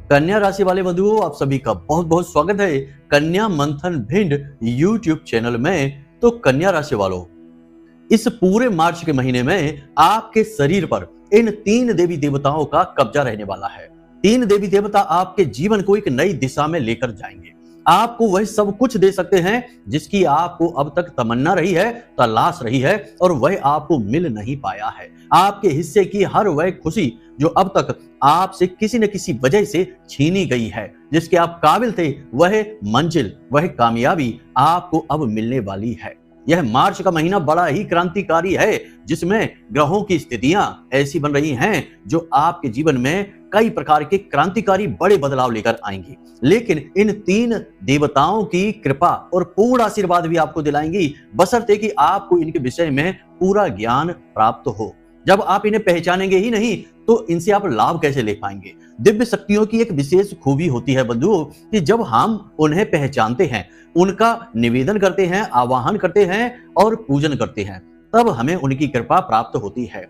कन्या राशि वाले बंधुओं, आप सभी का बहुत बहुत स्वागत है कन्या मंथन भिंड यूट्यूब चैनल में। तो कन्या राशि वालों, इस पूरे मार्च के महीने में आपके शरीर पर इन तीन देवी देवताओं का कब्जा रहने वाला है। तीन देवी देवता आपके जीवन को एक नई दिशा में लेकर जाएंगे। आपको वह सब कुछ दे सकते हैं जिसकी आपको अब तक तमन्ना रही है, तलाश रही है, और वह आपको मिल नहीं पाया है। आपके हिस्से की हर वह खुशी जो अब तक आपसे किसी न किसी वजह से छीनी गई है, जिसके आप काबिल थे, वह मंजिल, वह कामयाबी आपको अब मिलने वाली है। यह मार्च का महीना बड़ा ही क्रांतिकारी है, जिसमें ग्रहों की स्थितियां ऐसी बन रही हैं जो आपके जीवन में कई प्रकार के क्रांतिकारी बड़े बदलाव लेकर आएंगी। लेकिन इन तीन देवताओं की कृपा और पूर्ण आशीर्वाद भी आपको दिलाएंगी, बशर्ते कि आपको इनके विषय में पूरा ज्ञान प्राप्त हो। जब आप इन्हें पहचानेंगे ही नहीं तो इनसे आप लाभ कैसे ले पाएंगे। दिव्य शक्तियों की एक विशेष खूबी होती है बंधुओं कि जब हम उन्हें पहचानते हैं, उनका निवेदन करते हैं, आवाहन करते हैं और पूजन करते हैं, तब हमें उनकी कृपा प्राप्त होती है।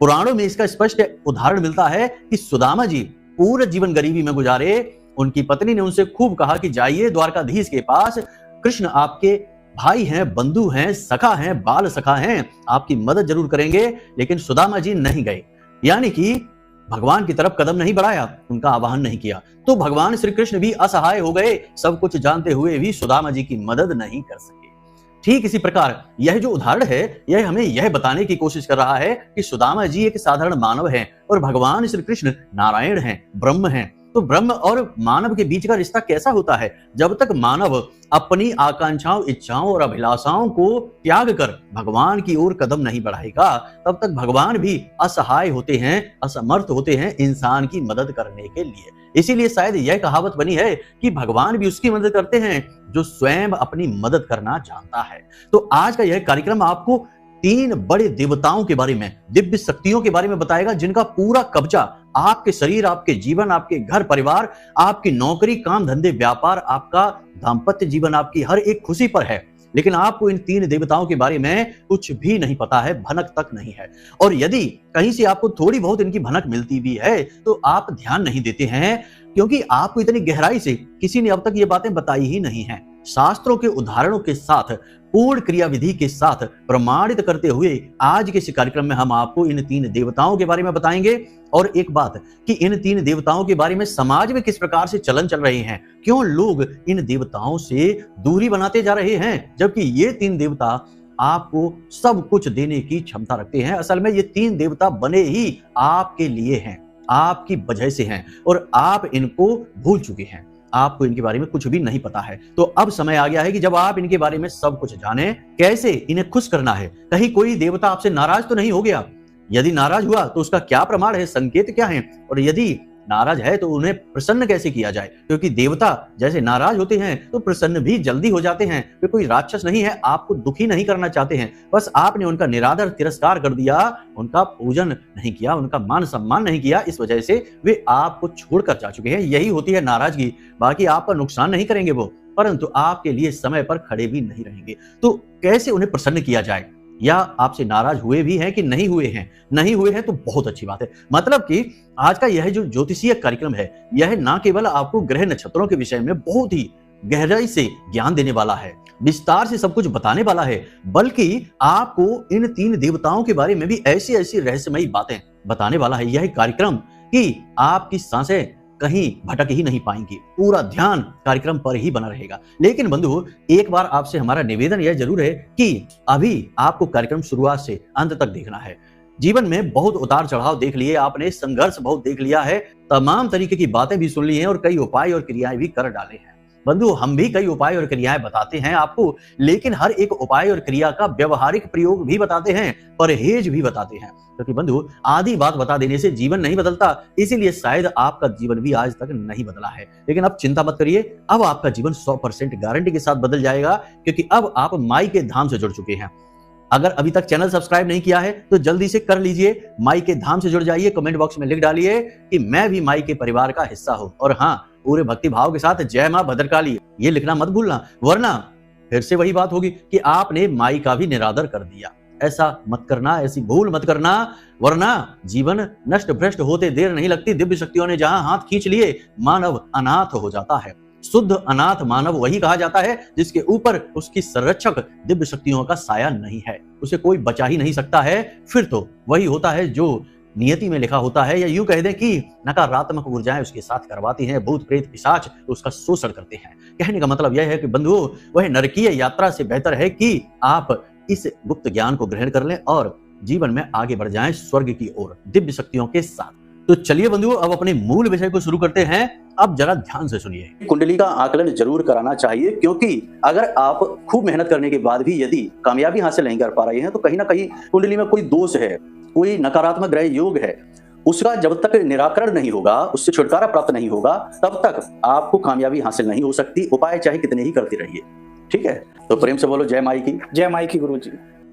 पुराणों में इसका स्पष्ट उदाहरण मिलता है कि सुदामा जी पूरे जीवन गरीबी में गुजारे। उनकी पत्नी ने उनसे खूब कहा कि जाइए द्वारकाधीश के पास, कृष्ण आपके भाई हैं, बंधु हैं, सखा हैं, बाल सखा हैं, आपकी मदद जरूर करेंगे। लेकिन सुदामा जी नहीं गए, यानी कि भगवान की तरफ कदम नहीं बढ़ाया, उनका आवाहन नहीं किया। तो भगवान श्री कृष्ण भी असहाय हो गए, सब कुछ जानते हुए भी सुदामा जी की मदद नहीं कर सके। ठीक इसी प्रकार यह जो उदाहरण है, यह हमें यह बताने की कोशिश कर रहा है कि सुदामा जी एक साधारण मानव हैं और भगवान श्री कृष्ण नारायण हैं, ब्रह्म हैं। तो ब्रह्म और मानव के बीच का रिश्ता कैसा होता है? जब तक मानव अपनी आकांक्षाओं, इच्छाओं और अभिलाषाओं को त्याग कर भगवान की ओर कदम नहीं बढ़ाएगा, तब तक भगवान भी असहाय होते हैं, असमर्थ होते हैं इंसान की मदद करने के लिए। इसीलिए शायद यह कहावत बनी है कि भगवान भी उसकी मदद करते हैं जो स्वयं अपनी मदद करना जानता है। तो आज का यह कार्यक्रम आपको तीन बड़े देवताओं के बारे में, दिव्य शक्तियों के बारे में बताएगा, जिनका पूरा कब्जा आपके शरीर, आपके जीवन, आपके घर परिवार, आपकी नौकरी, काम धंधे, व्यापार, आपका दाम्पत्य जीवन, आपकी हर एक खुशी पर है। लेकिन आपको इन तीन देवताओं के बारे में कुछ भी नहीं पता है, भनक तक नहीं है। और यदि कहीं से आपको थोड़ी बहुत इनकी भनक मिलती भी है तो आप ध्यान नहीं देते हैं, क्योंकि आपको इतनी गहराई से किसी ने अब तक ये बातें बताई ही नहीं है। शास्त्रों के उदाहरणों के साथ, पूर्ण क्रिया विधि के साथ प्रमाणित करते हुए आज के इस कार्यक्रम में हम आपको इन तीन देवताओं के बारे में बताएंगे। और एक बात कि इन तीन देवताओं के बारे में समाज में किस प्रकार से चलन चल रहे हैं, क्यों लोग इन देवताओं से दूरी बनाते जा रहे हैं, जबकि ये तीन देवता आपको सब कुछ देने की क्षमता रखते हैं। असल में ये तीन देवता बने ही आपके लिए हैं, आपकी वजह से हैं, और आप इनको भूल चुके हैं। आपको इनके बारे में कुछ भी नहीं पता है। तो अब समय आ गया है कि जब आप इनके बारे में सब कुछ जानें, कैसे इन्हें खुश करना है। कहीं कोई देवता आपसे नाराज तो नहीं हो गया? यदि नाराज हुआ तो उसका क्या प्रमाण है, संकेत क्या है? और यदि नाराज है तो उन्हें प्रसन्न कैसे किया जाए? क्योंकि देवता जैसे नाराज होते हैं तो प्रसन्न भी जल्दी हो जाते हैं। वे कोई राक्षस नहीं है, आपको दुखी नहीं करना चाहते हैं। बस आपने उनका निरादर, तिरस्कार कर दिया, उनका पूजन नहीं किया, उनका मान सम्मान नहीं किया, इस वजह से वे आपको छोड़कर जा चुके हैं। यही होती है नाराजगी। बाकी आपका नुकसान नहीं करेंगे वो, परंतु आपके लिए समय पर खड़े भी नहीं रहेंगे। तो कैसे उन्हें प्रसन्न किया जाए? या आपसे नाराज हुए भी हैं कि नहीं हुए हैं? नहीं हुए हैं तो बहुत अच्छी बात है। मतलब कि आज का यह जो ज्योतिषीय कार्यक्रम है, यह ना केवल आपको ग्रह नक्षत्रों के विषय में बहुत ही गहराई से ज्ञान देने वाला है, विस्तार से सब कुछ बताने वाला है, बल्कि आपको इन तीन देवताओं के बारे में भी ऐसी ऐसी रहस्यमयी बातें बताने वाला है यह कार्यक्रम कि आपकी सांसें कहीं भटक ही नहीं पाएंगी। पूरा ध्यान कार्यक्रम पर ही बना रहेगा। लेकिन बंधु, एक बार आपसे हमारा निवेदन यह जरूर है कि अभी आपको कार्यक्रम शुरुआत से अंत तक देखना है। जीवन में बहुत उतार चढ़ाव देख लिए आपने, संघर्ष बहुत देख लिया है, तमाम तरीके की बातें भी सुन ली हैं और कई उपाय और क्रियाएं भी कर डाले हैं। बंधु, हम भी कई उपाय और क्रियाएं बताते हैं आपको, लेकिन हर एक उपाय और क्रिया का व्यवहारिक प्रयोग भी बताते हैं, परहेज भी बताते हैं। क्योंकि बंधु, आधी बात बता देने से जीवन नहीं बदलता, इसीलिए शायद आपका जीवन भी आज तक नहीं बदला है। लेकिन अब चिंता मत करिए, अब आपका जीवन 100% गारंटी के साथ बदल जाएगा, क्योंकि अब आप माई के धाम से जुड़ चुके हैं। अगर अभी तक चैनल सब्सक्राइब नहीं किया है तो जल्दी से कर लीजिए, माई के धाम से जुड़ जाइए। कमेंट बॉक्स में लिख डालिए कि मैं भी माई के परिवार का हिस्सा हूं, और हाँ, पूरे भक्ति भाव के साथ जय मां भद्रकाली ये लिखना मत भूलना, वरना फिर से वही बात होगी कि आपने माई का भी निरादर कर दिया। ऐसा मत करना, ऐसी भूल मत करना, वरना जीवन नष्ट भ्रष्ट होते देर नहीं लगती। दिव्य शक्तियों ने जहां हाथ खींच लिए, मानव अनाथ हो जाता है। शुद्ध अनाथ मानव वही कहा जाता है जिसके ऊपर उसकी संरक्षक दिव्य शक्तियों का साया नहीं है, उसे कोई बचा ही नहीं सकता है। फिर तो वही होता है जो नियति में लिखा होता है, या यूं कह दें कि नकारात्मक ऊर्जाएं उसके साथ करवाती हैं, भूत प्रेत पिशाच उसका शोषण करते हैं। कहने का मतलब यह है कि बंधुओं, वह नरकीय यात्रा से बेहतर है कि आप इस गुप्त ज्ञान को ग्रहण कर लें और जीवन में आगे बढ़ जाएं स्वर्ग की ओर दिव्य शक्तियों के साथ। तो चलिए बंधुओं, अब अपने मूल विषय को शुरू करते हैं। अब जरा ध्यान से सुनिए। कुंडली का आकलन जरूर कराना चाहिए, क्योंकि अगर आप खूब मेहनत करने के बाद भी यदि कामयाबी हासिल नहीं कर पा रहे हैं तो कहीं ना कहीं कुंडली में कोई दोष है, कोई नकारात्मक ग्रह योग है। उसका जब तक निराकरण नहीं होगा, उससे छुटकारा प्राप्त नहीं होगा, तब तक आपको कामयाबी हासिल नहीं हो सकती, उपाय चाहे कितने ही करते रहिए। ठीक है, तो प्रेम से बोलो जय माई की। जय माई की गुरु जी।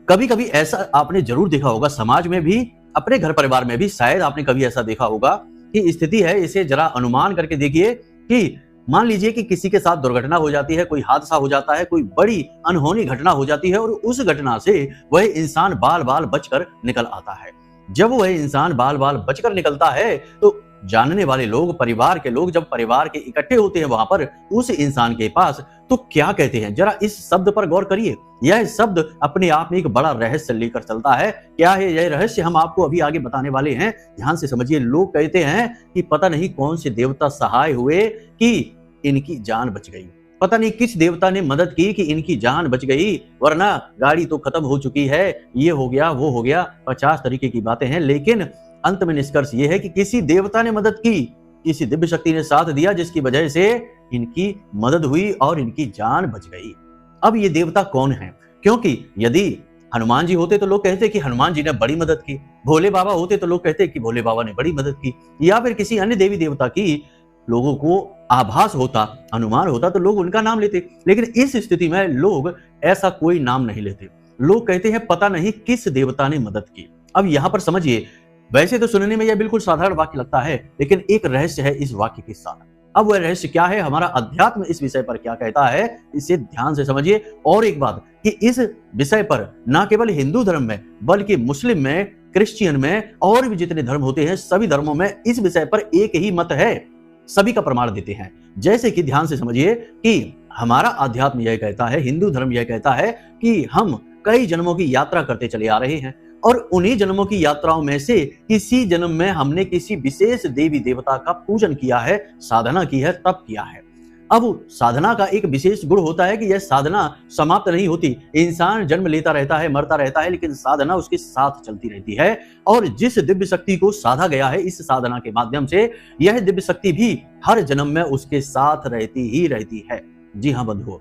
कभी कभी ऐसा आपने जरूर देखा होगा, समाज में भी, अपने घर परिवार में भी शायद आपने कभी ऐसा देखा होगा कि स्थिति है, इसे जरा अनुमान करके देखिए कि मान लीजिए कि किसी के साथ दुर्घटना हो जाती है, कोई हादसा हो जाता है, कोई बड़ी अनहोनी घटना हो जाती है और उस घटना से वह इंसान बाल बाल बचकर निकल आता है। जब वह इंसान बाल बाल बचकर निकलता है तो जानने वाले लोग, परिवार के लोग जब परिवार के इकट्ठे होते हैं वहां पर उस इंसान के पास, तो क्या कहते हैं, जरा इस शब्द पर गौर करिए। यह शब्द अपने आप में एक बड़ा रहस्य लेकर चलता है। क्या है यह रहस्य, हम आपको अभी आगे बताने वाले हैं, ध्यान से समझिए। लोग कहते हैं कि पता नहीं कौन से देवता सहाय हुए कि इनकी जान बच गई, पता नहीं किस देवता ने मदद की कि इनकी जान बच गई, वरना गाड़ी तो खत्म हो चुकी है, ये हो गया वो हो गया, 50 तरीके की बातें हैं। लेकिन अंत में निष्कर्ष ये है कि किसी देवता ने मदद की, किसी दिव्य शक्ति ने साथ दिया, जिसकी वजह से इनकी मदद हुई और इनकी जान बच गई। अब ये देवता कौन है? क्योंकि यदि हनुमान जी होते तो लोग कहते कि हनुमान जी ने बड़ी मदद की, भोले बाबा होते तो लोग कहते कि भोले बाबा ने बड़ी मदद की, या फिर किसी अन्य देवी देवता की लोगों को आभास होता, अनुमान होता तो लोग उनका नाम लेते। लेकिन इस स्थिति में लोग ऐसा कोई नाम नहीं लेते, लोग कहते हैं पता नहीं किस देवता ने मदद की। अब यहां पर समझिए, वैसे तो सुनने में यह बिल्कुल साधारण वाक्य लगता है, लेकिन एक रहस्य है इस वाक्य के साथ। अब वह रहस्य क्या है, हमारा अध्यात्म इस विषय पर क्या कहता है, इसे ध्यान से समझिए। और एक बात कि इस विषय पर न केवल हिंदू धर्म में बल्कि मुस्लिम में, क्रिश्चियन में और भी जितने धर्म होते हैं, सभी धर्मों में इस विषय पर एक ही मत है, सभी का प्रमाण देते हैं। जैसे कि ध्यान से समझिए कि हमारा अध्यात्म यह कहता है, हिंदू धर्म यह कहता है कि हम कई जन्मों की यात्रा करते चले आ रहे हैं और उन्हीं जन्मों की यात्राओं में से किसी जन्म में हमने किसी विशेष देवी देवता का पूजन किया है, साधना की है, तप किया है। अब साधना का एक विशेष गुण होता है कि यह साधना समाप्त नहीं होती, इंसान जन्म लेता रहता है, मरता रहता है, लेकिन साधना उसके साथ चलती रहती है। और जिस दिव्य शक्ति को साधा गया है इस साधना के माध्यम से, यह दिव्य शक्ति भी हर जन्म में उसके साथ रहती ही रहती है। जी हाँ बंधुओं,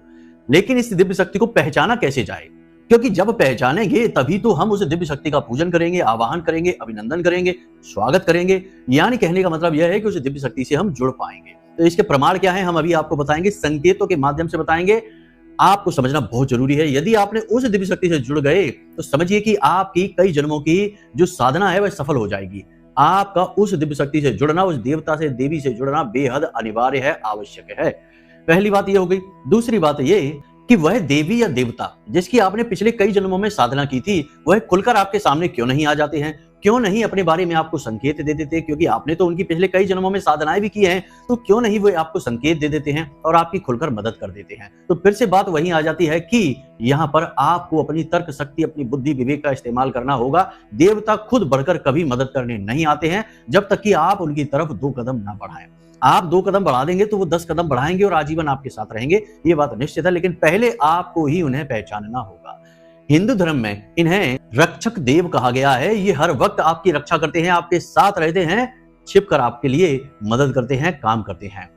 लेकिन इस दिव्य शक्ति को पहचाना कैसे जाए? क्योंकि जब पहचानेंगे तभी तो हम उस दिव्य शक्ति का पूजन करेंगे, आवाहन करेंगे, अभिनंदन करेंगे, स्वागत करेंगे। यानी कहने का मतलब यह है कि उस दिव्य शक्ति से हम जुड़ पाएंगे। तो इसके प्रमाण क्या है, हम अभी आपको बताएंगे, संकेतों के माध्यम से बताएंगे। आपको समझना बहुत जरूरी है। यदि आपने उस दिव्य शक्ति से जुड़ गए तो समझिए कि आपकी कई जन्मों की जो साधना है वह सफल हो जाएगी। आपका उस दिव्य शक्ति से जुड़ना, उस देवता से, देवी से जुड़ना बेहद अनिवार्य है, आवश्यक है। पहली बात यह हो गई। दूसरी बात यह कि वह देवी या देवता जिसकी आपने पिछले कई जन्मों में साधना की थी, वह खुलकर आपके सामने क्यों नहीं आ जाते हैं, क्यों नहीं अपने बारे में आपको संकेत दे देते? क्योंकि आपने तो उनकी पिछले कई जन्मों में साधनाएं भी की हैं, तो क्यों नहीं वो आपको संकेत दे देते हैं और आपकी खुलकर मदद कर देते हैं? तो फिर से बात वहीं आ जाती है कि यहाँ पर आपको अपनी तर्क शक्ति, अपनी बुद्धि विवेक का इस्तेमाल करना होगा। देवता खुद बढ़कर कभी मदद करने नहीं आते हैं जब तक कि आप उनकी तरफ 2 कदम ना बढ़ाएं। आप 2 कदम बढ़ा देंगे तो वो 10 कदम बढ़ाएंगे और आजीवन आपके साथ रहेंगे, ये बात निश्चित है। लेकिन पहले आपको ही उन्हें पहचानना होगा। हिंदू धर्म में इन्हें रक्षक देव कहा गया है। ये हर वक्त आपकी रक्षा करते हैं, आपके साथ रहते हैं, छिपकर आपके लिए मदद करते हैं, काम करते हैं।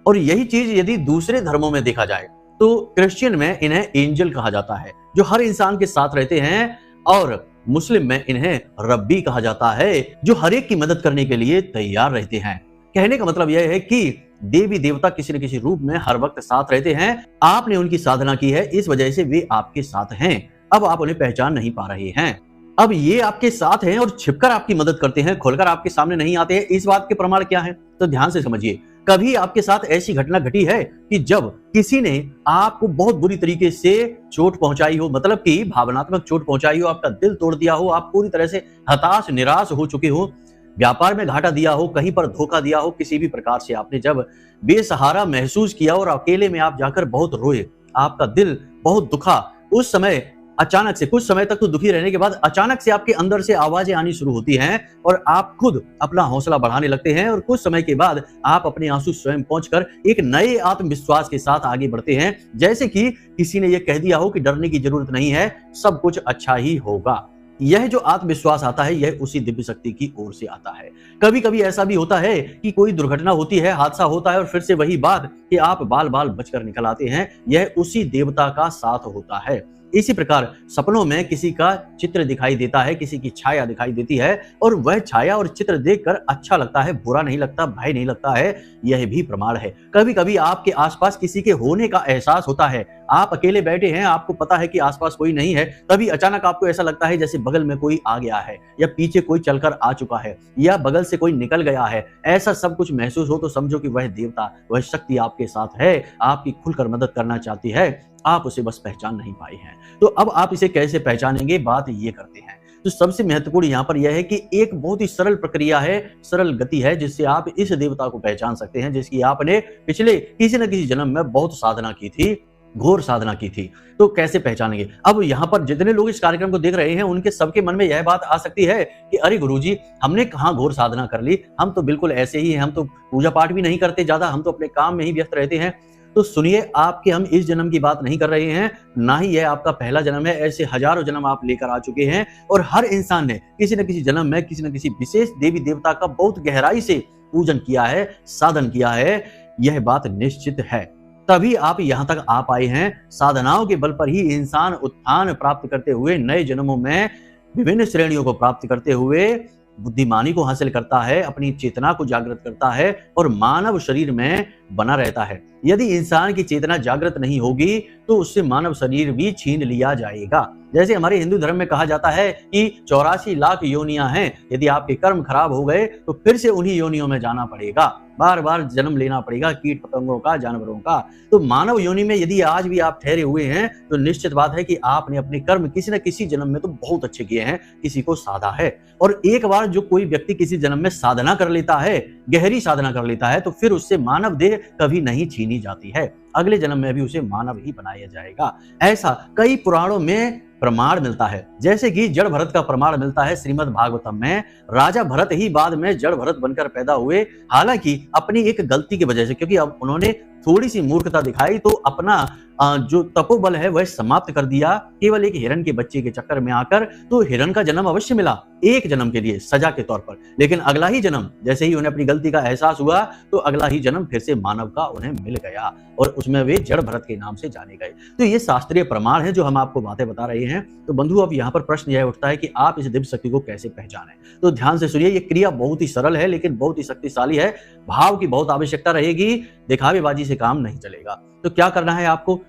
और यही चीज यदि दूसरे धर्मों में देखा जाए तो क्रिश्चियन में इन्हें एंजल कहा जाता है, जो हर इंसान के साथ रहते हैं। और मुस्लिम में इन्हें रब्बी कहा जाता है, जो हर एक की मदद करने के लिए तैयार रहते हैं। कहने का मतलब यह है कि देवी देवता किसी न किसी रूप में हर वक्त साथ रहते हैं। आपने उनकी साधना की है, इस वजह से वे आपके साथ हैं। अब आप उन्हें पहचान नहीं पा रहे हैं। अब ये आपके साथ हैं और छिपकर आपकी मदद करते हैं, खुलकर आपके सामने नहीं आते हैं। इस बात के प्रमाण क्या है? तो ध्यान से समझिए। कभी आपके साथ ऐसी घटना घटी है कि जब किसी ने आपको बहुत बुरी तरीके से चोट पहुंचाई हो, मतलब कि भावनात्मक चोट पहुंचाई हो, आपका दिल तोड़ दिया हो, आप पूरी तरह से हताश निराश हो चुके हो, व्यापार में घाटा दिया हो, कहीं पर धोखा दिया हो, किसी भी प्रकार से आपने जब बेसहारा महसूस किया और अकेले में आप जाकर बहुत रोए, आपका दिल बहुत दुखा, उस समय अचानक से कुछ समय तक तो दुखी रहने के बाद अचानक से आपके अंदर से आवाजें आनी शुरू होती हैं और आप खुद अपना हौसला बढ़ाने लगते हैं और कुछ समय के बाद आप अपने आंसू स्वयं पहुंचकर एक नए आत्मविश्वास के साथ आगे बढ़ते हैं, जैसे कि किसी ने यह कह दिया हो कि डरने की जरूरत नहीं है, सब कुछ अच्छा ही होगा। यह जो आत्मविश्वास आता है यह उसी दिव्य शक्ति की ओर से आता है। कभी कभी ऐसा भी होता है कि कोई दुर्घटना होती है, हादसा होता है और फिर से वही बात कि आप बाल बाल बचकर निकल आते हैं, यह उसी देवता का साथ होता है। इसी प्रकार सपनों में किसी का चित्र दिखाई देता है, किसी की छाया दिखाई देती है और वह छाया और चित्र देखकर अच्छा लगता है, बुरा नहीं लगता, भय नहीं लगता है, यह भी प्रमाण है। कभी कभी आपके आसपास किसी के होने का एहसास होता है, आप अकेले बैठे हैं, आपको पता है कि आसपास कोई नहीं है, तभी अचानक आपको ऐसा लगता है जैसे बगल में कोई आ गया है या पीछे कोई चलकर आ चुका है या बगल से कोई निकल गया है। ऐसा सब कुछ महसूस हो तो समझो कि वह देवता, वह शक्ति आपके साथ है, आपकी खुलकर मदद करना चाहती है, आप उसे बस पहचान नहीं पाए हैं। तो अब आप इसे कैसे पहचानेंगे, बात ये करते हैं। तो सबसे महत्वपूर्ण यहाँ पर यह है कि एक बहुत ही सरल प्रक्रिया है, सरल गति है जिससे आप इस देवता को पहचान सकते हैं, जिसकी आपने पिछले किसी न किसी जन्म में बहुत साधना की थी, घोर साधना की थी। तो कैसे पहचानेंगे? अब यहाँ पर जितने लोग इस कार्यक्रम को देख रहे हैं उनके सबके मन में यह बात आ सकती है कि अरे गुरुजी, हमने कहाँ घोर साधना कर ली, हम तो बिल्कुल ऐसे ही हैं, हम तो पूजा पाठ भी नहीं करते ज्यादा, हम तो अपने काम में ही व्यस्त रहते हैं। तो सुनिए, आपके हम इस जन्म की बात नहीं कर रहे हैं, ना ही यह आपका पहला जन्म है, ऐसे हजारों जन्म आप लेकर आ चुके हैं और हर इंसान ने किसी न किसी जन्म में किसी न किसी विशेष देवी देवता का बहुत गहराई से पूजन किया है, साधन किया है, यह बात निश्चित है। तभी आप यहाँ तक आ पाए हैं। साधनाओं के बल पर ही इंसान उत्थान प्राप्त करते हुए नए जन्मों में विभिन्न श्रेणियों को प्राप्त करते हुए बुद्धिमानी को हासिल करता है, अपनी चेतना को जागृत करता है और मानव शरीर में बना रहता है। यदि इंसान की चेतना जागृत नहीं होगी तो उससे मानव शरीर भी छीन लिया जाएगा। जैसे हमारे हिंदू धर्म में कहा जाता है कि 84 लाख योनियां हैं, यदि आपके कर्म खराब हो गए तो फिर से उन्हीं योनियों में जाना पड़ेगा, बार बार जन्म लेना पड़ेगा, कीट पतंगों का, जानवरों का। तो मानव योनि में यदि आज भी आप ठहरे हुए हैं तो निश्चित बात है कि आपने अपने कर्म किसी न किसी जन्म में तो बहुत अच्छे किए हैं, किसी को साधा है। और एक बार जो कोई व्यक्ति किसी जन्म में साधना कर लेता है, गहरी साधना कर लेता है, तो फिर उससे मानव देह कभी नहीं छीनी जाती है, अगले जन्म में भी उसे मानव ही बनाया जाएगा। ऐसा कई पुराणों में प्रमाण मिलता है, जैसे कि जड़ भरत का प्रमाण मिलता है श्रीमद् भागवतम में। राजा भरत ही बाद में जड़ भरत बनकर पैदा हुए, हालांकि अपनी एक गलती की वजह से, क्योंकि अब उन्होंने थोड़ी सी मूर्खता दिखाई तो अपना जो तपोबल है वह समाप्त कर दिया, केवल एक हिरण के बच्चे के चक्कर में आकर। तो हिरण का जन्म अवश्य मिला एक जन्म के लिए सजा के तौर पर, लेकिन अगला ही जन्म जैसे ही उन्हें अपनी गलती का एहसास हुआ तो अगला ही जन्म फिर से मानव का उन्हें मिल गया और उसमें वे जड़ भरत के नाम से जाने गए। तो ये शास्त्रीय प्रमाण है जो हम आपको बातें बता रहे हैं। तो बंधु, अब यहाँ पर प्रश्न यह उठता है कि आप इस दिव्य शक्ति को कैसे पहचानें। तो ध्यान से सुनिए, ये क्रिया बहुत ही सरल है लेकिन बहुत ही शक्तिशाली है। भाव की बहुत आवश्यकता रहेगी, दिखावेबाजी से काम नहीं चलेगा। तो क्या करना है आपको?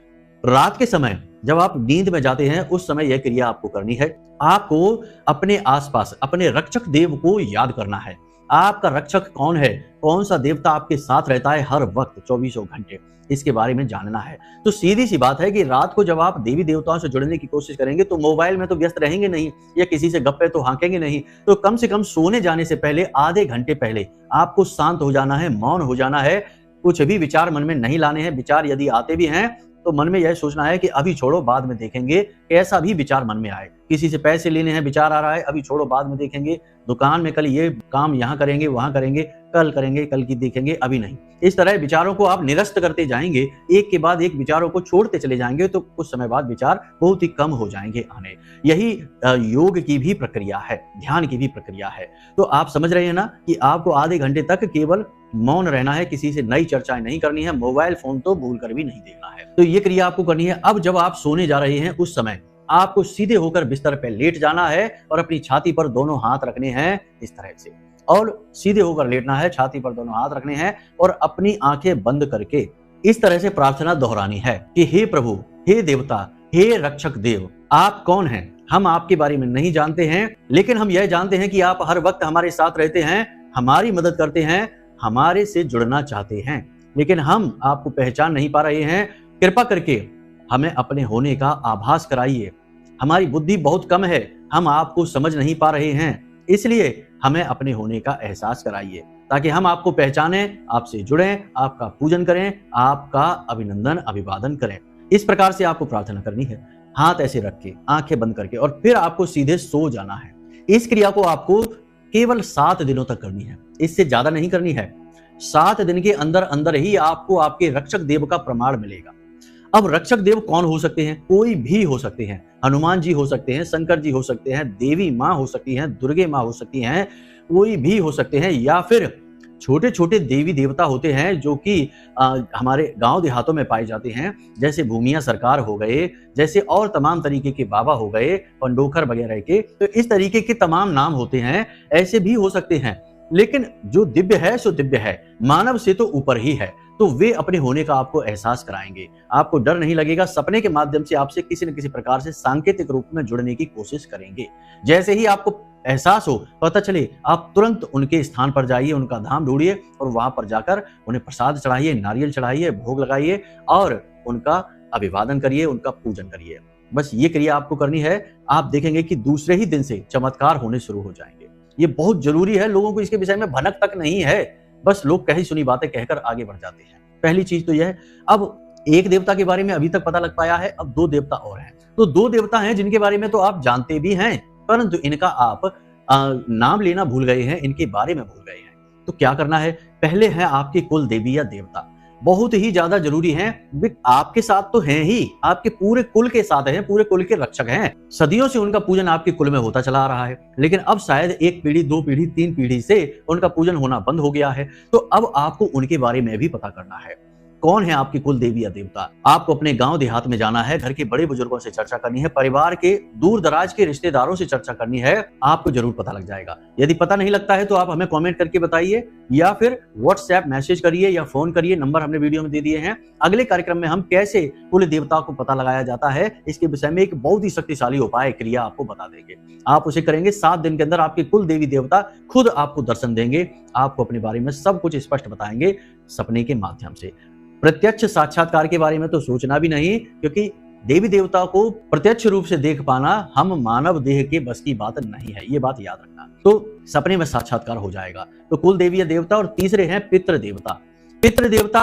रात के समय जब आप नींद में जाते हैं उस समय यह क्रिया आपको करनी है। आपको अपने आसपास अपने रक्षक देव को याद करना है। आपका रक्षक कौन है, कौन सा देवता आपके साथ रहता है हर वक्त 24 घंटे, इसके बारे में जानना है। तो सीधी सी बात है कि रात को जब आप देवी देवताओं से जुड़ने की कोशिश करेंगे तो मोबाइल में तो व्यस्त रहेंगे नहीं या किसी से गप्पे तो हाँकेंगे नहीं। तो कम से कम सोने जाने से पहले आधे घंटे पहले आपको शांत हो जाना है, मौन हो जाना है, कुछ भी विचार मन में नहीं लाने हैं। विचार यदि आते भी हैं तो मन में यह सोचना है कि अभी छोड़ो, बाद में देखेंगे। कैसा भी विचार मन में आए, किसी से पैसे लेने हैं विचार आ रहा है, अभी छोड़ो बाद में देखेंगे। दुकान में कल ये काम यहाँ करेंगे, वहां करेंगे, कल करेंगे, कल की देखेंगे, अभी नहीं। इस तरह विचारों को आप निरस्त करते जाएंगे, एक के बाद एक विचारों को छोड़ते चले जाएंगे तो कुछ समय बाद विचार बहुत ही कम हो जाएंगे आने। यही योग की भी प्रक्रिया है, ध्यान की भी प्रक्रिया है। तो आप समझ रहे हैं ना कि आपको आधे घंटे तक केवल मौन रहना है, किसी से नई चर्चाएं नहीं करनी है, मोबाइल फोन तो भूल कर भी नहीं देखना है। तो ये क्रिया आपको करनी है। अब जब आप सोने जा रहे हैं उस समय आपको सीधे होकर बिस्तर पर लेट जाना है और अपनी छाती पर दोनों हाथ रखने हैं इस तरह से, और सीधे होकर लेटना है, छाती पर दोनों हाथ रखने हैं और अपनी आंखें बंद करके इस तरह से प्रार्थना दोहरानी है कि हे प्रभु, हे देवता, हे रक्षक देव, आप कौन हैं? हम आपके बारे में नहीं जानते हैं, लेकिन हम यह जानते हैं कि आप हर वक्त हमारे साथ रहते हैं, हमारी मदद करते हैं, हमारे से जुड़ना चाहते हैं, लेकिन हम आपको पहचान नहीं पा रहे हैं। कृपा करके हमें अपने होने का आभास कराइए। हमारी बुद्धि बहुत कम है, हम आपको समझ नहीं पा रहे हैं, इसलिए हमें अपने होने का एहसास कराइए ताकि हम आपको पहचानें, आपसे जुड़ें, आपका पूजन करें, आपका अभिनंदन अभिवादन करें। इस प्रकार से आपको प्रार्थना करनी है, हाथ ऐसे रख के, आंखें बंद करके, और फिर आपको सीधे सो जाना है। इस क्रिया को आपको केवल 7 दिनों तक करनी है, इससे ज्यादा नहीं करनी है। 7 दिन के अंदर अंदर ही आपको आपके रक्षक देव का प्रमाण मिलेगा। अब रक्षक देव कौन हो सकते हैं? कोई भी हो सकते हैं। हनुमान जी हो सकते हैं, शंकर जी हो सकते हैं, देवी माँ हो सकती हैं, दुर्गे माँ हो सकती हैं, कोई भी हो सकते हैं, या फिर छोटे छोटे देवी देवता होते हैं जो कि हमारे गांव देहातों में पाए जाते हैं, जैसे भूमिया सरकार हो गए, जैसे और तमाम तरीके के बाबा हो गए, पंडोखर वगैरह के। तो इस तरीके के तमाम नाम होते हैं, ऐसे भी हो सकते हैं। लेकिन जो दिव्य है सो दिव्य है, मानव से तो ऊपर ही है। तो वे अपने होने का आपको एहसास कराएंगे, आपको डर नहीं लगेगा। सपने के माध्यम से आपसे किसी न किसी प्रकार से सांकेतिक रूप में जुड़ने की कोशिश करेंगे। जैसे ही आपको एहसास हो, पता चले, आप तुरंत उनके स्थान पर जाइए, उनका धाम ढूंढिए और वहां पर जाकर उन्हें प्रसाद चढ़ाइए, नारियल चढ़ाइए, भोग लगाइए और उनका अभिवादन करिए, उनका पूजन करिए। बस ये क्रिया आपको करनी है। आप देखेंगे कि दूसरे ही दिन से चमत्कार होने शुरू हो जाएंगे। ये बहुत जरूरी है, लोगों को इसके विषय में भनक तक नहीं है, बस लोग कही सुनी बातें कहकर आगे बढ़ जाते हैं। पहली चीज तो यह है। अब एक देवता के बारे में अभी तक पता लग पाया है, अब 2 देवता और हैं। तो 2 देवता हैं जिनके बारे में तो आप जानते भी हैं, परंतु इनका आप नाम लेना भूल गए हैं, इनके बारे में भूल गए हैं। तो क्या करना है? पहले है आपके कुल देवी या देवता, बहुत ही ज्यादा जरूरी हैं। वे आपके साथ तो हैं ही, आपके पूरे कुल के साथ हैं, पूरे कुल के रक्षक हैं। सदियों से उनका पूजन आपके कुल में होता चला आ रहा है, लेकिन अब शायद 1 पीढ़ी, 2 पीढ़ी, 3 पीढ़ी से उनका पूजन होना बंद हो गया है। तो अब आपको उनके बारे में भी पता करना है। कौन है आपकी कुल देवी या देवता? आपको अपने गांव देहात में जाना है, घर के बड़े बुजुर्गों से चर्चा करनी है, परिवार के दूर दराज के रिश्तेदारों से चर्चा करनी है, आपको जरूर पता लग जाएगा। यदि पता नहीं लगता है तो आप हमें कमेंट करके बताइए, या फिर व्हाट्सएप मैसेज करिए या फोन करिए, नंबर हमने वीडियो में दे दिए हैं। अगले कार्यक्रम में हम कैसे कुल देवता को पता लगाया जाता है, इसके विषय में एक बहुत ही शक्तिशाली उपाय क्रिया आपको बता देंगे। आप उसे करेंगे, 7 दिन के अंदर आपके कुल देवी देवता खुद आपको दर्शन देंगे, आपको अपने बारे में सब कुछ स्पष्ट बताएंगे सपने के माध्यम से। प्रत्यक्ष साक्षात्कार के बारे में तो सोचना भी नहीं, क्योंकि देवी देवता को प्रत्यक्ष रूप से देख पाना हम मानव देह के बस की बात नहीं है, ये बात याद रखना। तो सपने में साक्षात्कार हो जाएगा। तो कुल देवी या देवता, और तीसरे हैं पितृ देवता। पितृ देवता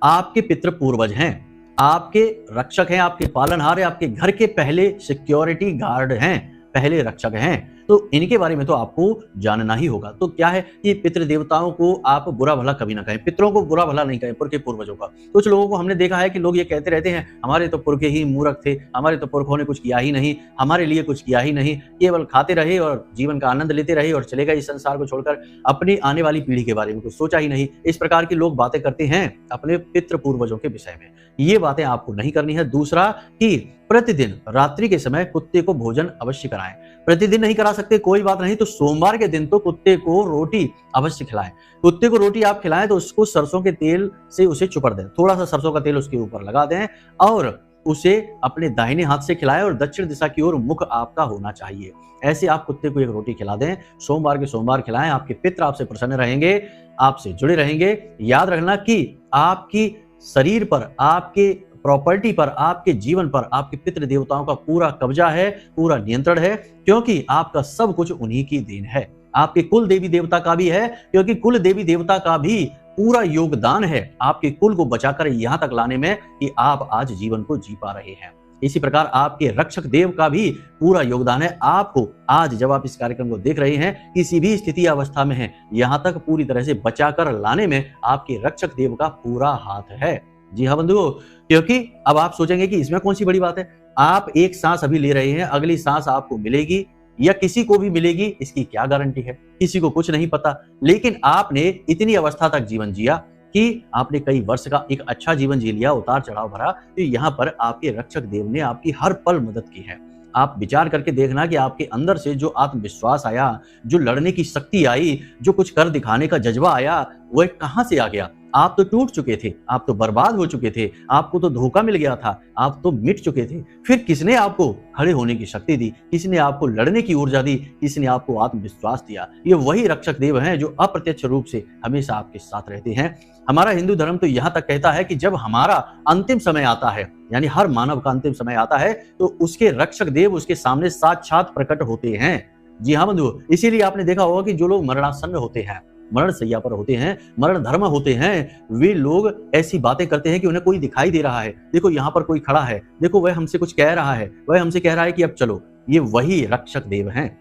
आपके पितृ पूर्वज हैं, आपके रक्षक हैं, आपके पालनहार हैं, आपके घर के पहले सिक्योरिटी गार्ड हैं, पहले रक्षक हैं। तो इनके बारे में तो आपको जानना ही होगा। तो क्या है, ये पितृ देवताओं को आप बुरा भला कभी ना कहें, पितरों को बुरा भला नहीं कहें, पुरखे पूर्वजों का। कुछ लोगों को हमने देखा है कि लोग ये कहते रहते हैं, हमारे तो पुरखे ही मूर्ख थे, हमारे तो पुरखों ने कुछ किया ही नहीं, हमारे लिए कुछ किया ही नहीं, केवल खाते रहे और जीवन का आनंद लेते रहे और चले गए इस संसार को छोड़कर, अपनी आने वाली पीढ़ी के बारे में कुछ सोचा ही नहीं। इस प्रकार के लोग बातें करते हैं अपने पितृ पूर्वजों के विषय में। ये बातें आपको नहीं करनी है। दूसरा कि प्रतिदिन रात्रि के समय कुत्ते को भोजन अवश्य कराएं। प्रतिदिन नहीं करा सकते, कोई बात नहीं, तो सोमवार के दिन तो कुत्ते को रोटी अवश्य खिलाएं। कुत्ते को रोटी आप खिलाएं तो उसको सरसों के तेल से उसे चुपड़ दें, थोड़ा सा सरसों का तेल उसके ऊपर लगा दें और उसे अपने दाहिने हाथ से खिलाएं और दक्षिण दिशा की ओर मुख आपका होना चाहिए। ऐसे आप कुत्ते को एक रोटी खिला दें, सोमवार के सोमवार खिलाएं। आपके पितृ आपसे प्रसन्न रहेंगे, आपसे जुड़े रहेंगे। याद रखना कि आपकी शरीर पर, आपके प्रॉपर्टी पर, आपके जीवन पर आपके पितृ देवताओं का पूरा कब्जा है, पूरा नियंत्रण है, क्योंकि आपका सब कुछ उन्हीं की देन है। आपके कुल देवी देवता का भी है, क्योंकि कुल देवी देवता का भी पूरा योगदान है आपके कुल को बचाकर यहां तक लाने में कि आप आज जीवन को जी पा रहे हैं। इसी प्रकार आपके रक्षक देव का भी पूरा योगदान है। आपको आज जब आप इस कार्यक्रम को देख रहे हैं, किसी भी स्थिति अवस्था में हैं, यहां तक पूरी तरह से बचाकर लाने में आपके रक्षक देव का पूरा हाथ है। जी हाँ बंधुओं, क्योंकि अब आप सोचेंगे कि इसमें कौन सी बड़ी बात है। आप एक सांस अभी ले रहे हैं, अगली सांस आपको मिलेगी या किसी को भी मिलेगी, इसकी क्या गारंटी है? किसी को कुछ नहीं पता। लेकिन आपने इतनी अवस्था तक जीवन जिया कि आपने कई वर्ष का एक अच्छा जीवन जी लिया, उतार चढ़ाव भरा, तो यहाँ पर आपके रक्षक देव ने आपकी हर पल मदद की है। आप विचार करके देखना कि आपके अंदर से जो आत्मविश्वास आया, जो लड़ने की शक्ति आई, जो कुछ कर दिखाने का जज्बा आया, वह कहां से आ गया? आप तो टूट चुके थे, आप तो बर्बाद हो चुके थे, आपको तो धोखा मिल गया था, आप तो मिट चुके थे। फिर किसने आपको खड़े होने की शक्ति दी, किसने आपको लड़ने की ऊर्जा दी, किसने आपको आत्मविश्वास दिया? ये वही रक्षक देव हैं जो अप्रत्यक्ष रूप से हमेशा आपके साथ रहते हैं। हमारा हिंदू धर्म तो यहाँ तक कहता है कि जब हमारा अंतिम समय आता है, यानी हर मानव का अंतिम समय आता है, तो उसके रक्षक देव उसके सामने साक्षात प्रकट होते हैं। जी हाँ बंधु, इसीलिए आपने देखा होगा कि जो लोग मरणासन्न होते हैं, मरण शैया पर होते हैं, मरण धर्म होते हैं, वे लोग ऐसी बातें करते हैं कि उन्हें कोई दिखाई दे रहा है, देखो यहाँ पर कोई खड़ा है, देखो वह हमसे कुछ कह रहा है, वह हमसे कह रहा है कि अब चलो। ये वही रक्षक देव हैं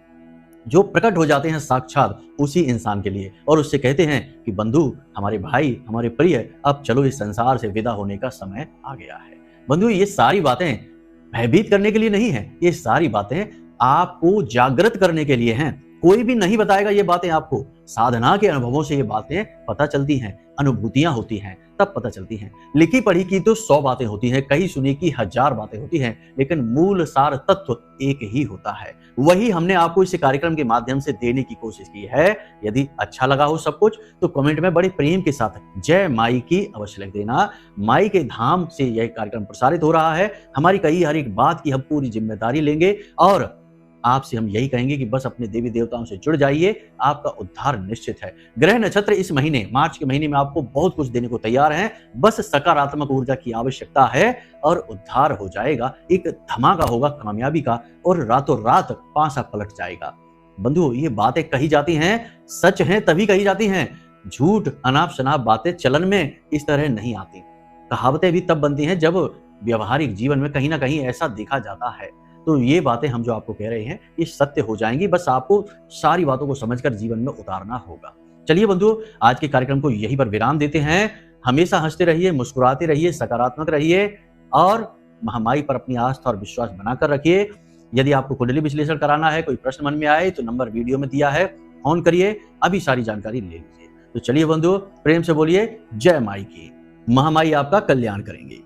जो प्रकट हो जाते हैं साक्षात उसी इंसान के लिए और उससे कहते हैं कि बंधु, हमारे भाई, हमारे प्रिय, अब चलो इस संसार से विदा होने का समय आ गया है। बंधु, ये सारी बातें भयभीत करने के लिए नहीं है, ये सारी बातें आपको जागृत करने के लिए हैं। कोई भी नहीं बताएगा ये बातें आपको, साधना के अनुभवों से ये बातें पता चलती हैं, अनुभूतियां होती हैं, तब पता चलती हैं। लिखी पढ़ी की तो 100 बातें होती हैं, कही सुनी की 1000 बातें होती हैं, लेकिन मूल सार तत्व एक ही होता है। वही हमने आपको इस कार्यक्रम के माध्यम से देने की कोशिश की है। यदि अच्छा लगा हो सब कुछ तो कमेंट में बड़े प्रेम के साथ जय माई की अवश्य लिख देना। माई के धाम से यह कार्यक्रम प्रसारित हो रहा है। हमारी कही हर एक बात की हम पूरी जिम्मेदारी लेंगे और आपसे हम यही कहेंगे कि बस अपने देवी देवताओं से जुड़ जाइए, आपका उद्धार निश्चित है। ग्रह नक्षत्र इस महीने, मार्च के महीने में आपको बहुत कुछ देने को तैयार हैं। बस सकारात्मक ऊर्जा की आवश्यकता है और उद्धार हो जाएगा। एक धमाका होगा कामयाबी का और रातों रात पासा पलट जाएगा। बंधुओं, ये बातें कही जाती हैं, सच हैं तभी कही जाती हैं। झूठ, अनाप शनाप बातें चलन में इस तरह नहीं आती। कहावतें भी तब बनती हैं जब व्यवहारिक जीवन में कहीं ना कहीं ऐसा देखा जाता है। तो ये बातें हम जो आपको कह रहे हैं ये सत्य हो जाएंगी, बस आपको सारी बातों को समझकर जीवन में उतारना होगा। चलिए बंधुओं, आज के कार्यक्रम को यहीं पर विराम देते हैं। हमेशा हंसते रहिए, मुस्कुराते रहिए, सकारात्मक रहिए और महामाई पर अपनी आस्था और विश्वास बनाकर रखिए। यदि आपको कुंडली विश्लेषण कराना है, कोई प्रश्न मन में आए तो नंबर वीडियो में दिया है, फोन करिए, अभी सारी जानकारी ले लीजिए। तो चलिए बंधुओं, प्रेम से बोलिए जय माई की। महामाई आपका कल्याण करेंगे।